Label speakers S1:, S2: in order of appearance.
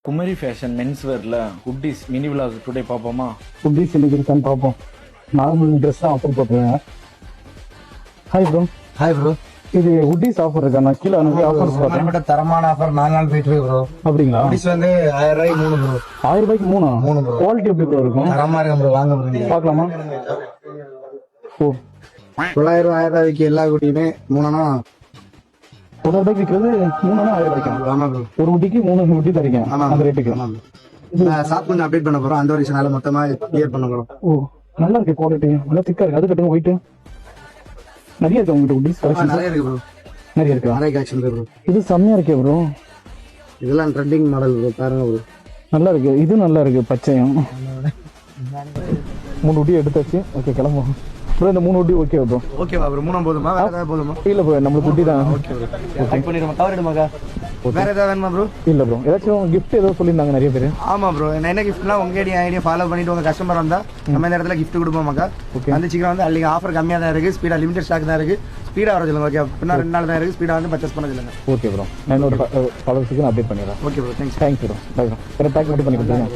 S1: Kumari fashion மென்ஸ்வேர்ல hoodies mini vlog today பார்ப்போமா?
S2: Hoodies இன்னைக்கு இருக்கான்னு பார்ப்போம். நார்மல் ட்ரெஸ் தான் ஆஃபர் போட்டுருங்க. Hi bro.
S3: Hi bro.
S2: இது ஹுட்டிஸ் ஆஃபர் இருக்கா? நான் கீழே ஆஃபர்ஸ் பார்த்தேன்.
S3: தரமான ஆஃபர் 4 நாள் போயிட்டு இருக்கு ப்ரோ.
S2: அப்படிங்களா?
S3: ஹுட்டிஸ் வந்து 1000 ரூபாய்க்கு 3 ப்ரோ.
S2: 1000 ரூபாய்க்கு 3
S3: ப்ரோ.
S2: குவாலிட்டி எப்படி ப்ரோ இருக்கும்?
S3: தரமா இருக்கு ப்ரோ. வாங்க ப்ரோ.
S2: பார்க்கலாமா? ஓ
S3: 900 1000 ரூபாய்க்கு எல்லா குட்டியுமே 3னா
S2: 1000 ரூபாய்க்கு விற்கிறது 3 1000 ரூபாய்க்கு.
S3: ஆமா ப்ரோ.
S2: ஒரு குட்டிக்கு 3 குட்டி தரீங்க அந்த ரேட்டுக்கு.
S3: ஆமா ப்ரோ. ஷாப் கொஞ்சம் அப்டேட் பண்ண போறோம். அந்த ஒரு விஷயனால மொத்தமா கிளியர் பண்ண போறோம்.
S2: ஓ நல்லா இருக்கு குவாலிட்டி. நல்லா திக்கா இருக்கு. அது கட்டுங்க ஒயிட். நிறைய இருக்கு உங்ககிட்ட ஹுட்டிஸ் கலெக்ஷன்.
S3: நிறைய இருக்கு ப்ரோ.
S2: நிறைய இருக்கா?
S3: நிறைய கலெக்ஷன் இருக்கு ப்ரோ.
S2: இது செம்மையா இருக்கே ப்ரோ.
S3: இதெல்லாம் ட்ரெண்டிங் மாடல் ப்ரோ. பாருங்க ப்ரோ.
S2: நல்லா இருக்கு. இது நல்லா இருக்கு பச்சையும். 3 குட்டி எடுத்தாச்சு. ஓகே கிளம்புவோம் ப்ரோ. இந்த 3 குட்டி ஓகே ப்ரோ.
S3: ஓகேவா ப்ரோ? 3 போதுமா? வேற ஏதாவது போதுமா?
S2: இல்ல ப்ரோ நம்மளுக்கு குட்டி தான்.
S3: Okay bro. செக் பண்ணிடுமா? தவறிடுமாக்கா? வேற ஏதாவது வேணுமா ப்ரோ?
S2: இல்ல ப்ரோ. ஏதாச்சும் கிஃப்ட் ஏதோ சொல்லியிருந்தாங்க நிறைய பேர்.
S3: ஆமா ப்ரோ. என்ன கிஃப்ட்னா உங்க ஐடியா ஃபாலோ பண்ணிட்டு உங்க கஸ்டமர் வந்தா நம்ம இந்த இடத்துல கிஃப்ட் கொடுப்போமாக்கா. அந்த சீக்கிரம் வந்து அல்லி ஆஃபர் கம்மியா தான் இருக்கு. ஸ்பீடா லிமிடெட் ஸ்டாக் தான் இருக்கு. ஸ்பீடா வர சொல்லுங்க. ஓகே பின்னா 2 நாள் தான் இருக்கு. ஸ்பீடா வந்து பர்ச்சேஸ் பண்ண சொல்லுங்க.
S2: Okay bro. நான் என்னோட ஃபாலோவர்ஸ்க்கு அப்டேட் பண்ணிடுறேன்.
S3: Okay bro. Thanks.
S2: Thanks bro. Bye bro. Pack மட்டும் பண்ணி கொடுத்துருங்க.